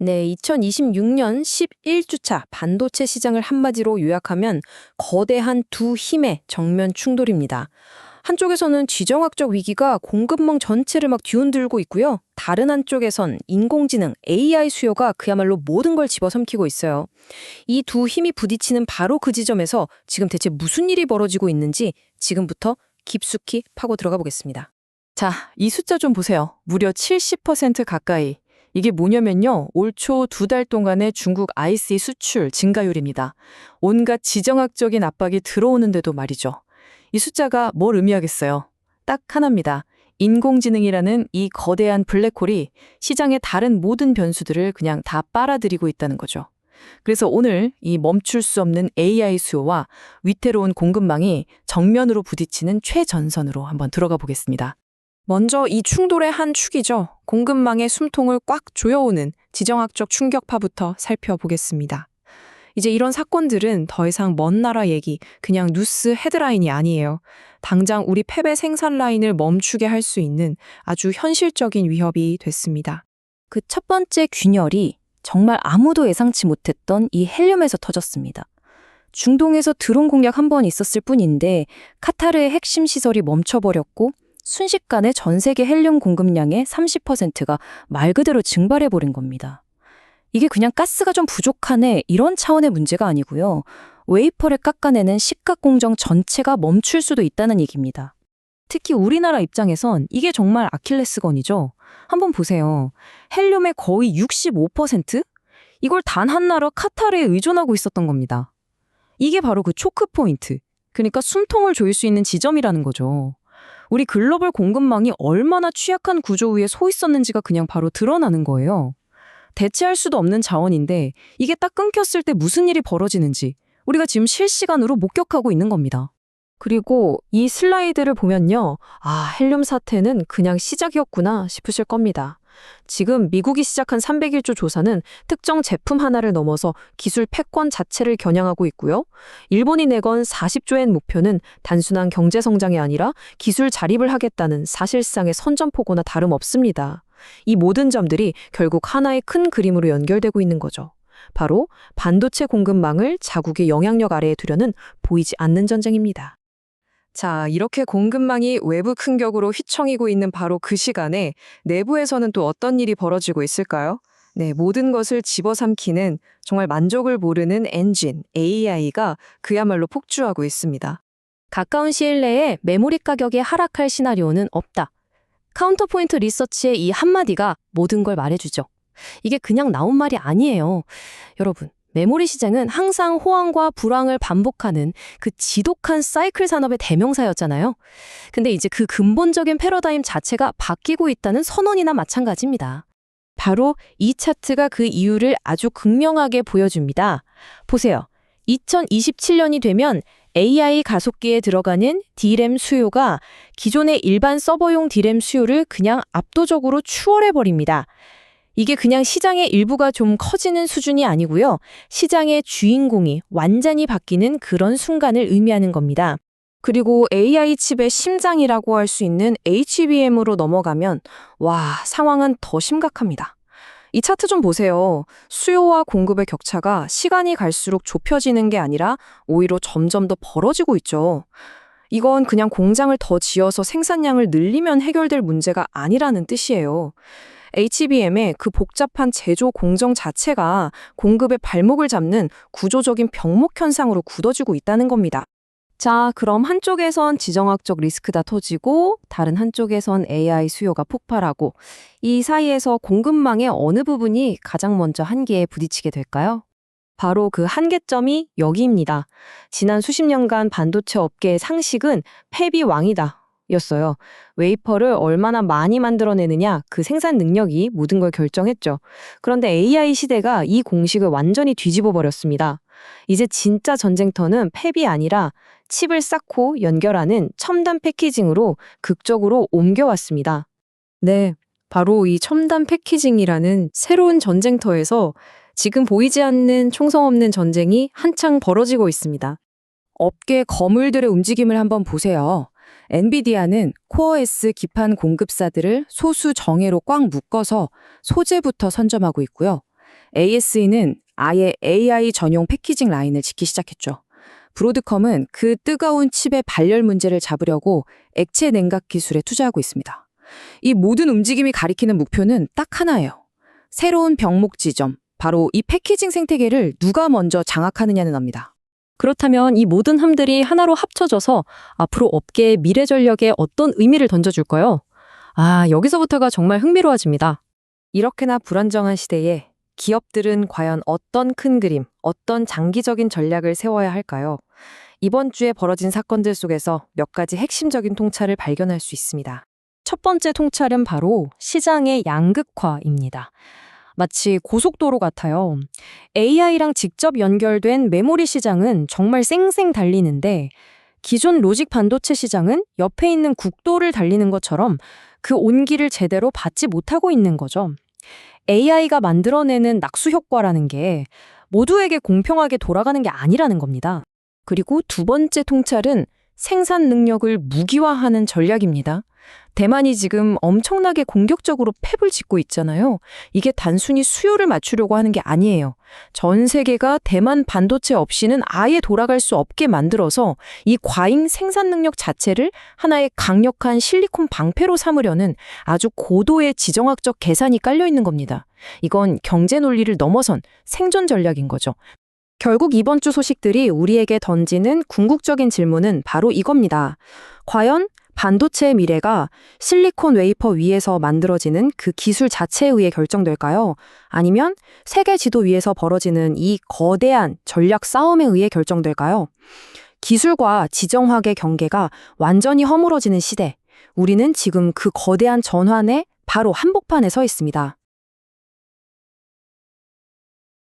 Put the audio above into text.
네, 2026년 11주차 반도체 시장을 한마디로 요약하면 거대한 두 힘의 정면 충돌입니다. 한쪽에서는 지정학적 위기가 공급망 전체를 막 뒤흔들고 있고요. 다른 한쪽에선 인공지능, AI 수요가 그야말로 모든 걸 집어삼키고 있어요. 이 두 힘이 부딪히는 바로 그 지점에서 지금 대체 무슨 일이 벌어지고 있는지 지금부터 깊숙이 파고 들어가 보겠습니다. 자, 이 숫자 좀 보세요. 무려 70% 가까이. 이게 뭐냐면요. 올 초 2달 동안의 중국 IC 수출 증가율입니다. 온갖 지정학적인 압박이 들어오는데도 말이죠. 이 숫자가 뭘 의미하겠어요? 딱 하나입니다. 인공지능이라는 이 거대한 블랙홀이 시장의 다른 모든 변수들을 그냥 다 빨아들이고 있다는 거죠. 그래서 오늘 이 멈출 수 없는 AI 수요와 위태로운 공급망이 정면으로 부딪히는 최전선으로 한번 들어가 보겠습니다. 먼저 이 충돌의 한 축이죠. 공급망의 숨통을 꽉 조여오는 지정학적 충격파부터 살펴보겠습니다. 이제 이런 사건들은 더 이상 먼 나라 얘기, 그냥 뉴스 헤드라인이 아니에요. 당장 우리 팹의 생산 라인을 멈추게 할 수 있는 아주 현실적인 위협이 됐습니다. 그 첫 번째 균열이 정말 아무도 예상치 못했던 이 헬륨에서 터졌습니다. 중동에서 드론 공략 한 번 있었을 뿐인데 카타르의 핵심 시설이 멈춰버렸고 순식간에 전 세계 헬륨 공급량의 30%가 말 그대로 증발해버린 겁니다. 이게 그냥 가스가 좀 부족하네 이런 차원의 문제가 아니고요. 웨이퍼를 깎아내는 식각 공정 전체가 멈출 수도 있다는 얘기입니다. 특히 우리나라 입장에선 이게 정말 아킬레스건이죠. 한번 보세요. 헬륨의 거의 65%? 이걸 단 한 나라 카타르에 의존하고 있었던 겁니다. 이게 바로 그 초크 포인트, 그러니까 숨통을 조일 수 있는 지점이라는 거죠. 우리 글로벌 공급망이 얼마나 취약한 구조 위에 서 있었는지가 그냥 바로 드러나는 거예요. 대체할 수도 없는 자원인데 이게 딱 끊겼을 때 무슨 일이 벌어지는지 우리가 지금 실시간으로 목격하고 있는 겁니다. 그리고 이 슬라이드를 보면요. 아, 헬륨 사태는 그냥 시작이었구나 싶으실 겁니다. 지금 미국이 시작한 301조 조사는 특정 제품 하나를 넘어서 기술 패권 자체를 겨냥하고 있고요. 일본이 내건 40조엔 목표는 단순한 경제 성장이 아니라 기술 자립을 하겠다는 사실상의 선전포고나 다름없습니다. 이 모든 점들이 결국 하나의 큰 그림으로 연결되고 있는 거죠. 바로 반도체 공급망을 자국의 영향력 아래에 두려는 보이지 않는 전쟁입니다. 자, 이렇게 공급망이 외부 큰 격으로 휘청이고 있는 바로 그 시간에 내부에서는 또 어떤 일이 벌어지고 있을까요? 네, 모든 것을 집어삼키는 정말 만족을 모르는 엔진, AI가 그야말로 폭주하고 있습니다. 가까운 시일 내에 메모리 가격이 하락할 시나리오는 없다. 카운터포인트 리서치의 이 한마디가 모든 걸 말해주죠. 이게 그냥 나온 말이 아니에요. 여러분, 메모리 시장은 항상 호황과 불황을 반복하는 그 지독한 사이클 산업의 대명사였잖아요. 근데 이제 그 근본적인 패러다임 자체가 바뀌고 있다는 선언이나 마찬가지입니다. 바로 이 차트가 그 이유를 아주 극명하게 보여줍니다. 보세요. 2027년이 되면 AI 가속기에 들어가는 D램 수요가 기존의 일반 서버용 D램 수요를 그냥 압도적으로 추월해버립니다. 이게 그냥 시장의 일부가 좀 커지는 수준이 아니고요. 시장의 주인공이 완전히 바뀌는 그런 순간을 의미하는 겁니다. 그리고 AI 칩의 심장이라고 할 수 있는 HBM으로 넘어가면 와, 상황은 더 심각합니다. 이 차트 좀 보세요. 수요와 공급의 격차가 시간이 갈수록 좁혀지는 게 아니라 오히려 점점 더 벌어지고 있죠. 이건 그냥 공장을 더 지어서 생산량을 늘리면 해결될 문제가 아니라는 뜻이에요. HBM의 그 복잡한 제조 공정 자체가 공급의 발목을 잡는 구조적인 병목 현상으로 굳어지고 있다는 겁니다. 자, 그럼 한쪽에선 지정학적 리스크가 터지고 다른 한쪽에선 AI 수요가 폭발하고 이 사이에서 공급망의 어느 부분이 가장 먼저 한계에 부딪히게 될까요? 바로 그 한계점이 여기입니다. 지난 수십 년간 반도체 업계의 상식은 팹이 왕이다 였어요. 웨이퍼를 얼마나 많이 만들어내느냐 그 생산 능력이 모든 걸 결정했죠. 그런데 AI 시대가 이 공식을 완전히 뒤집어 버렸습니다. 이제 진짜 전쟁터는 팹이 아니라 칩을 쌓고 연결하는 첨단 패키징으로 극적으로 옮겨왔습니다. 네, 바로 이 첨단 패키징이라는 새로운 전쟁터에서 지금 보이지 않는 총성 없는 전쟁이 한창 벌어지고 있습니다. 업계 거물들의 움직임을 한번 보세요. 엔비디아는 코어-S 기판 공급사들을 소수 정예로 꽉 묶어서 소재부터 선점하고 있고요. ASE는 아예 AI 전용 패키징 라인을 짓기 시작했죠. 브로드컴은 그 뜨거운 칩의 발열 문제를 잡으려고 액체 냉각 기술에 투자하고 있습니다. 이 모든 움직임이 가리키는 목표는 딱 하나예요. 새로운 병목 지점, 바로 이 패키징 생태계를 누가 먼저 장악하느냐는 겁니다. 그렇다면 이 모든 함들이 하나로 합쳐져서 앞으로 업계의 미래 전략에 어떤 의미를 던져줄까요? 여기서부터가 정말 흥미로워집니다. 이렇게나 불안정한 시대에 기업들은 과연 어떤 큰 그림, 어떤 장기적인 전략을 세워야 할까요? 이번 주에 벌어진 사건들 속에서 몇 가지 핵심적인 통찰을 발견할 수 있습니다. 첫 번째 통찰은 바로 시장의 양극화입니다. 마치 고속도로 같아요. AI랑 직접 연결된 메모리 시장은 정말 쌩쌩 달리는데 기존 로직 반도체 시장은 옆에 있는 국도를 달리는 것처럼 그 온기를 제대로 받지 못하고 있는 거죠. AI가 만들어내는 낙수 효과라는 게 모두에게 공평하게 돌아가는 게 아니라는 겁니다. 그리고 두 번째 통찰은 생산 능력을 무기화하는 전략입니다. 대만이 지금 엄청나게 공격적으로 팹을 짓고 있잖아요. 이게 단순히 수요를 맞추려고 하는 게 아니에요. 전 세계가 대만 반도체 없이는 아예 돌아갈 수 없게 만들어서 이 과잉 생산 능력 자체를 하나의 강력한 실리콘 방패로 삼으려는 아주 고도의 지정학적 계산이 깔려 있는 겁니다. 이건 경제 논리를 넘어선 생존 전략인 거죠. 결국 이번 주 소식들이 우리에게 던지는 궁극적인 질문은 바로 이겁니다. 과연 반도체의 미래가 실리콘 웨이퍼 위에서 만들어지는 그 기술 자체에 의해 결정될까요? 아니면 세계 지도 위에서 벌어지는 이 거대한 전략 싸움에 의해 결정될까요? 기술과 지정학의 경계가 완전히 허물어지는 시대. 우리는 지금 그 거대한 전환의 바로 한복판에 서 있습니다.